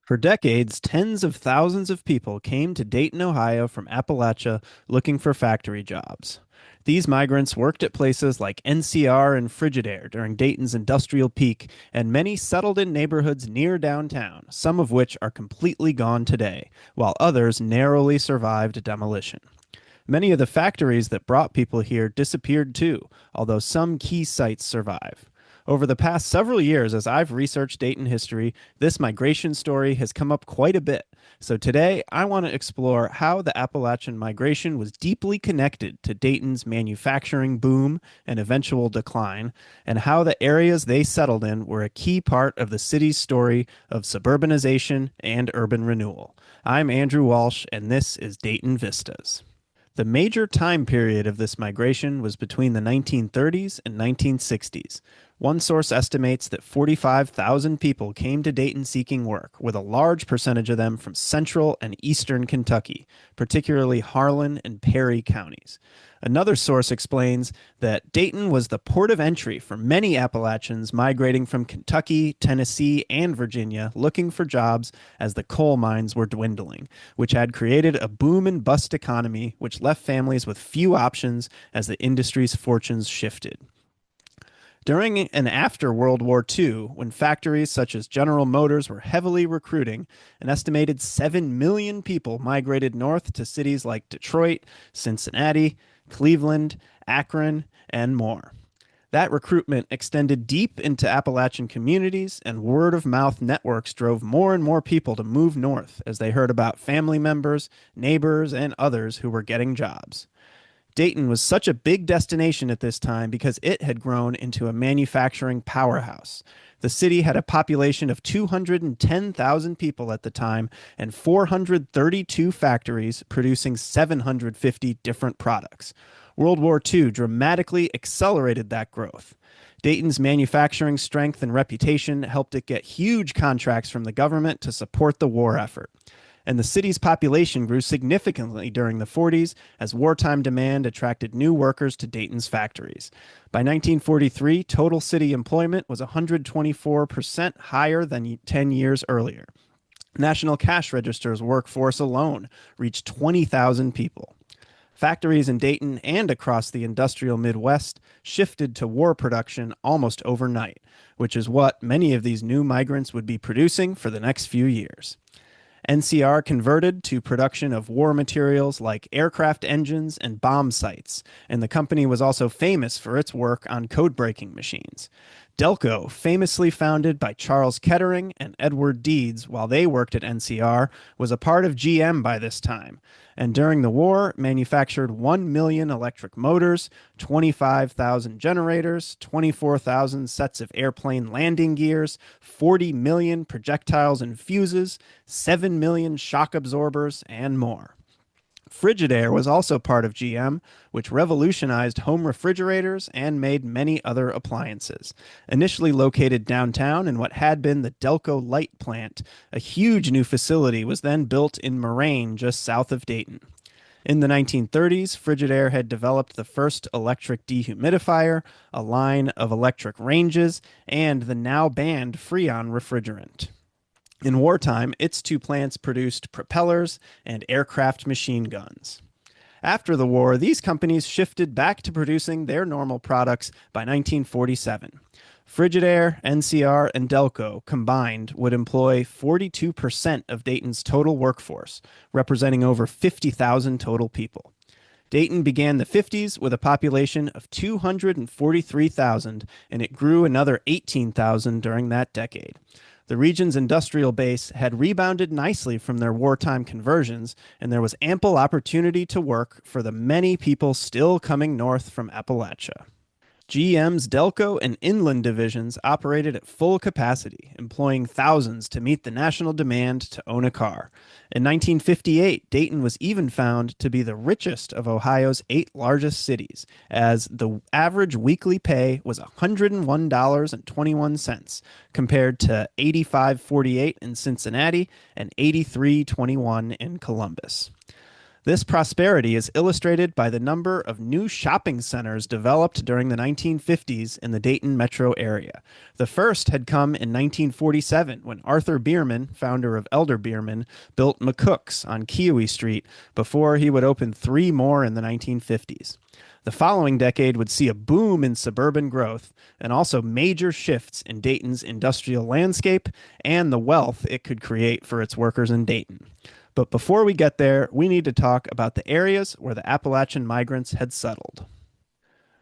For decades, tens of thousands of people came to Dayton, Ohio from Appalachia looking for factory jobs. These migrants worked at places like NCR and Frigidaire during Dayton's industrial peak, and many settled in neighborhoods near downtown, some of which are completely gone today, while others narrowly survived demolition. Many of the factories that brought people here disappeared too, although some key sites survive. Over the past several years, as I've researched Dayton history, this migration story has come up quite a bit. So today, I want to explore how the Appalachian migration was deeply connected to Dayton's manufacturing boom and eventual decline, and how the areas they settled in were a key part of the city's story of suburbanization and urban renewal. I'm Andrew Walsh, and this is Dayton Vistas. The major time period of this migration was between the 1930s and 1960s. One source estimates that 45,000 people came to Dayton seeking work, with a large percentage of them from central and eastern Kentucky, particularly Harlan and Perry counties. Another source explains that Dayton was the port of entry for many Appalachians migrating from Kentucky, Tennessee, and Virginia looking for jobs as the coal mines were dwindling, which had created a boom and bust economy which left families with few options as the industry's fortunes shifted. During and after World War II, when factories such as General Motors were heavily recruiting, an estimated 7 million people migrated north to cities like Detroit, Cincinnati, Cleveland, Akron, and more. That recruitment extended deep into Appalachian communities, and word of mouth networks drove more and more people to move north as they heard about family members, neighbors, and others who were getting jobs. Dayton was such a big destination at this time because it had grown into a manufacturing powerhouse. The city had a population of 210,000 people at the time and 432 factories producing 750 different products. World War II dramatically accelerated that growth. Dayton's manufacturing strength and reputation helped it get huge contracts from the government to support the war effort, and the city's population grew significantly during the 40s as wartime demand attracted new workers to Dayton's factories. By 1943, total city employment was 124% higher than 10 years earlier. National Cash Register's workforce alone reached 20,000 people. Factories in Dayton and across the industrial Midwest shifted to war production almost overnight, which is what many of these new migrants would be producing for the next few years. NCR converted to production of war materials like aircraft engines and bomb sights, and the company was also famous for its work on code-breaking machines. Delco, famously founded by Charles Kettering and Edward Deeds while they worked at NCR, was a part of GM by this time, and during the war manufactured 1 million electric motors, 25,000 generators, 24,000 sets of airplane landing gears, 40 million projectiles and fuses, 7 million shock absorbers, and more. Frigidaire was also part of GM, which revolutionized home refrigerators and made many other appliances. Initially located downtown in what had been the Delco Light Plant, a huge new facility was then built in Moraine, just south of Dayton. In the 1930s, Frigidaire had developed the first electric dehumidifier, a line of electric ranges, and the now banned Freon refrigerant. In wartime, its two plants produced propellers and aircraft machine guns. After the war, these companies shifted back to producing their normal products by 1947. Frigidaire, NCR, and Delco combined would employ 42% of Dayton's total workforce, representing over 50,000 total people. Dayton began the 50s with a population of 243,000, and it grew another 18,000 during that decade. The region's industrial base had rebounded nicely from their wartime conversions, and there was ample opportunity to work for the many people still coming north from Appalachia. GM's Delco and Inland divisions operated at full capacity, employing thousands to meet the national demand to own a car. In 1958, Dayton was even found to be the richest of Ohio's 8 largest cities, as the average weekly pay was $101.21, compared to $85.48 in Cincinnati and $83.21 in Columbus. This prosperity is illustrated by the number of new shopping centers developed during the 1950s in the Dayton metro area. The first had come in 1947 when Arthur Bierman, founder of Elder Bierman, built McCook's on Kiowee Street before he would open three more in the 1950s. The following decade would see a boom in suburban growth and also major shifts in Dayton's industrial landscape and the wealth it could create for its workers in Dayton. But before we get there, we need to talk about the areas where the Appalachian migrants had settled.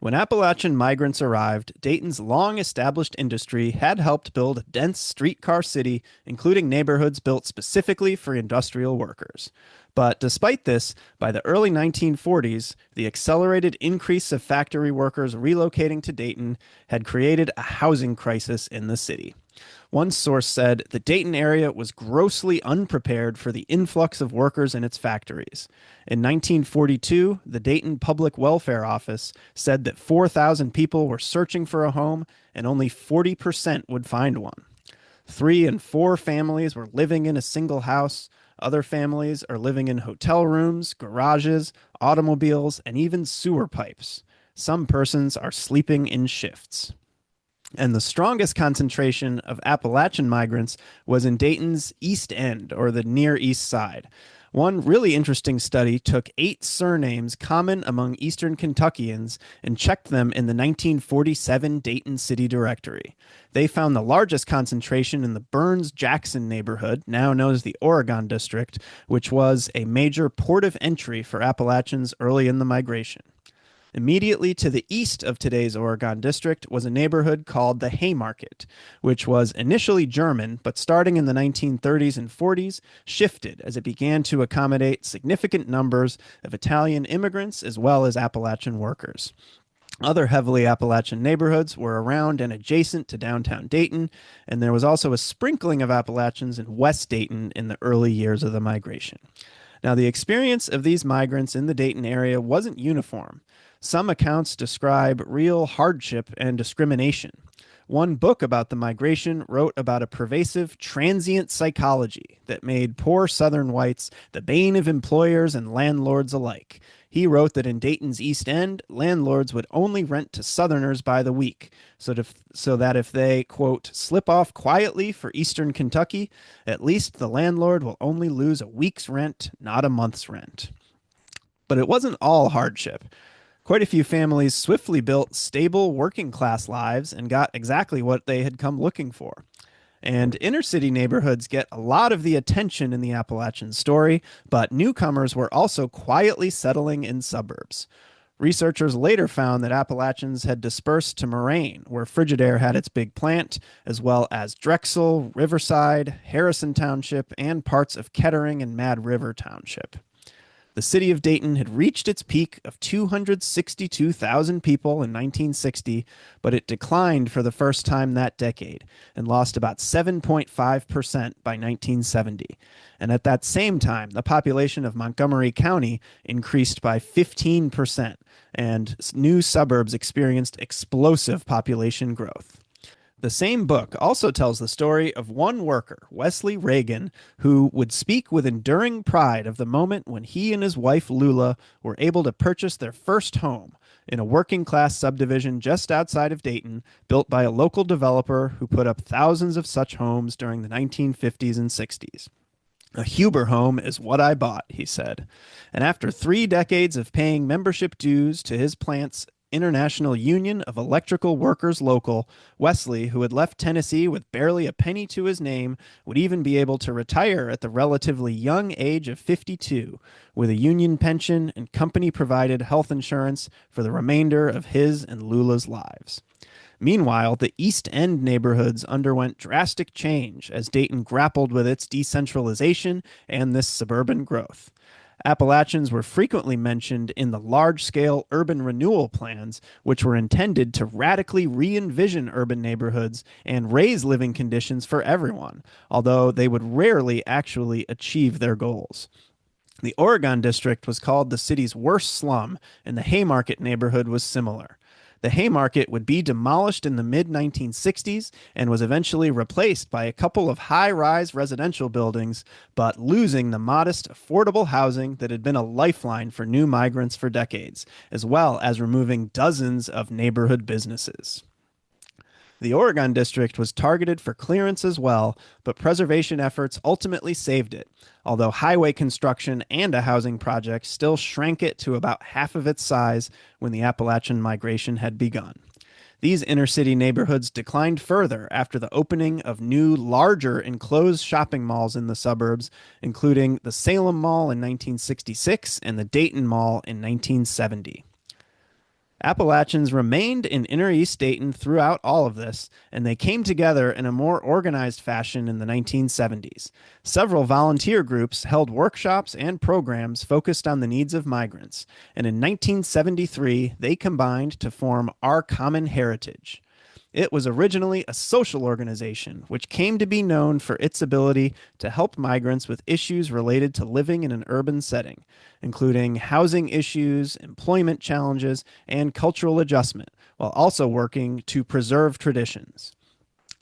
When Appalachian migrants arrived, Dayton's long established industry had helped build a dense streetcar city, including neighborhoods built specifically for industrial workers. But despite this, by the early 1940s, the accelerated increase of factory workers relocating to Dayton had created a housing crisis in the city. One source said the Dayton area was grossly unprepared for the influx of workers in its factories. In 1942, the Dayton Public Welfare Office said that 4,000 people were searching for a home and only 40% would find one. 3 and 4 families were living in a single house. Other families are living in hotel rooms, garages, automobiles, and even sewer pipes. Some persons are sleeping in shifts. And the strongest concentration of Appalachian migrants was in Dayton's East End, or the Near East Side. One really interesting study took 8 surnames common among Eastern Kentuckians and checked them in the 1947 Dayton City Directory. They found the largest concentration in the Burns-Jackson neighborhood, now known as the Oregon District, which was a major port of entry for Appalachians early in the migration. Immediately to the east of today's Oregon District was a neighborhood called the Haymarket, which was initially German, but starting in the 1930s and 40s, shifted as it began to accommodate significant numbers of Italian immigrants as well as Appalachian workers. Other heavily Appalachian neighborhoods were around and adjacent to downtown Dayton, and there was also a sprinkling of Appalachians in West Dayton in the early years of the migration. Now, the experience of these migrants in the Dayton area wasn't uniform. Some accounts describe real hardship and discrimination. One book about the migration wrote about a pervasive transient psychology that made poor Southern whites the bane of employers and landlords alike. He wrote that in Dayton's East End, landlords would only rent to Southerners by the week, so that if they, quote, slip off quietly for Eastern Kentucky, at least the landlord will only lose a week's rent, not a month's rent. But it wasn't all hardship. Quite a few families swiftly built stable working-class lives and got exactly what they had come looking for. And inner-city neighborhoods get a lot of the attention in the Appalachian story, but newcomers were also quietly settling in suburbs. Researchers later found that Appalachians had dispersed to Moraine, where Frigidaire had its big plant, as well as Drexel, Riverside, Harrison Township, and parts of Kettering and Mad River Township. The city of Dayton had reached its peak of 262,000 people in 1960, but it declined for the first time that decade and lost about 7.5% by 1970. And at that same time, the population of Montgomery County increased by 15%, and new suburbs experienced explosive population growth. The same book also tells the story of one worker, Wesley Reagan, who would speak with enduring pride of the moment when he and his wife Lula were able to purchase their first home in a working-class subdivision just outside of Dayton, built by a local developer who put up thousands of such homes during the 1950s and 60s. A Huber home is what I bought, he said. And after 3 decades of paying membership dues to his plant's International Union of Electrical Workers Local, Wesley, who had left Tennessee with barely a penny to his name, would even be able to retire at the relatively young age of 52, with a union pension and company-provided health insurance for the remainder of his and Lula's lives. Meanwhile, the East End neighborhoods underwent drastic change as Dayton grappled with its decentralization and this suburban growth. Appalachians were frequently mentioned in the large-scale urban renewal plans, which were intended to radically re-envision urban neighborhoods and raise living conditions for everyone, although they would rarely actually achieve their goals. The Oregon District was called the city's worst slum, and the Haymarket neighborhood was similar. The Haymarket would be demolished in the mid 1960s and was eventually replaced by a couple of high rise residential buildings, but losing the modest, affordable housing that had been a lifeline for new migrants for decades, as well as removing dozens of neighborhood businesses. The Oregon District was targeted for clearance as well, but preservation efforts ultimately saved it, although highway construction and a housing project still shrank it to about half of its size when the Appalachian migration had begun. These inner city neighborhoods declined further after the opening of new, larger enclosed shopping malls in the suburbs, including the Salem Mall in 1966 and the Dayton Mall in 1970. Appalachians remained in Inner East Dayton throughout all of this, and they came together in a more organized fashion in the 1970s. Several volunteer groups held workshops and programs focused on the needs of migrants, and in 1973 they combined to form Our Common Heritage. It was originally a social organization, which came to be known for its ability to help migrants with issues related to living in an urban setting, including housing issues, employment challenges, and cultural adjustment, while also working to preserve traditions.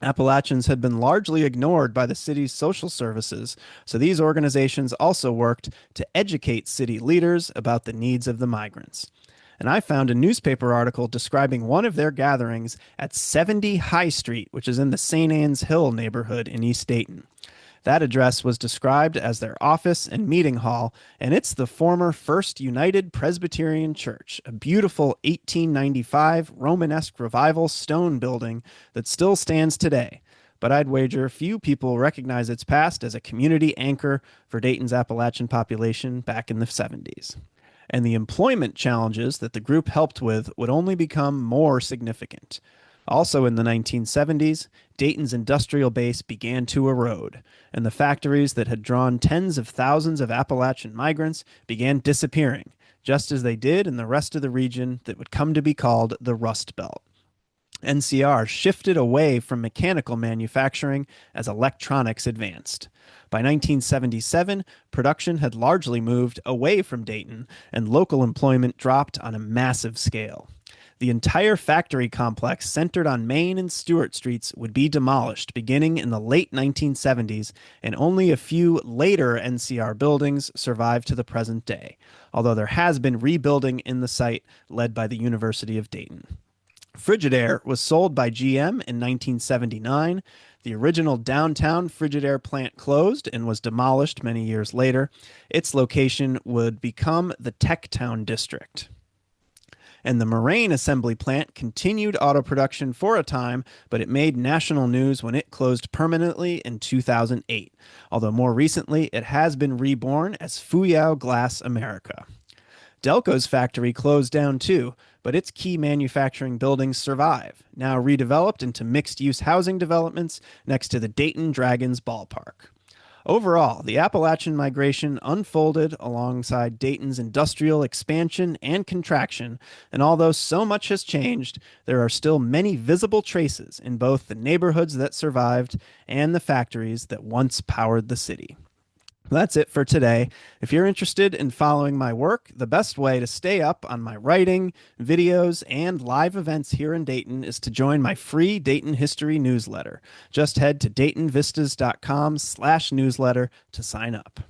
Appalachians had been largely ignored by the city's social services, so these organizations also worked to educate city leaders about the needs of the migrants. And I found a newspaper article describing one of their gatherings at 70 High Street, which is in the St. Anne's Hill neighborhood in East Dayton. That address was described as their office and meeting hall, and it's the former First United Presbyterian Church, a beautiful 1895 Romanesque Revival stone building that still stands today. But I'd wager few people recognize its past as a community anchor for Dayton's Appalachian population back in the 70s. And the employment challenges that the group helped with would only become more significant. Also in the 1970s, Dayton's industrial base began to erode, and the factories that had drawn tens of thousands of Appalachian migrants began disappearing, just as they did in the rest of the region that would come to be called the Rust Belt. NCR shifted away from mechanical manufacturing as electronics advanced. By 1977, production had largely moved away from Dayton, and local employment dropped on a massive scale. The entire factory complex centered on Main and Stewart Streets would be demolished beginning in the late 1970s, and only a few later NCR buildings survived to the present day, although there has been rebuilding in the site led by the University of Dayton. Frigidaire was sold by GM in 1979. The original downtown Frigidaire plant closed and was demolished many years later. Its location would become the Techtown district. And the Moraine assembly plant continued auto production for a time, but it made national news when it closed permanently in 2008, although more recently it has been reborn as Fuyao Glass America. Delco's factory closed down too, but its key manufacturing buildings survive, now redeveloped into mixed-use housing developments next to the Dayton Dragons ballpark. Overall, the Appalachian migration unfolded alongside Dayton's industrial expansion and contraction, and although so much has changed, there are still many visible traces in both the neighborhoods that survived and the factories that once powered the city. That's it for today. If you're interested in following my work, the best way to stay up on my writing, videos, and live events here in Dayton is to join my free Dayton History newsletter. Just head to DaytonVistas.com/newsletter to sign up.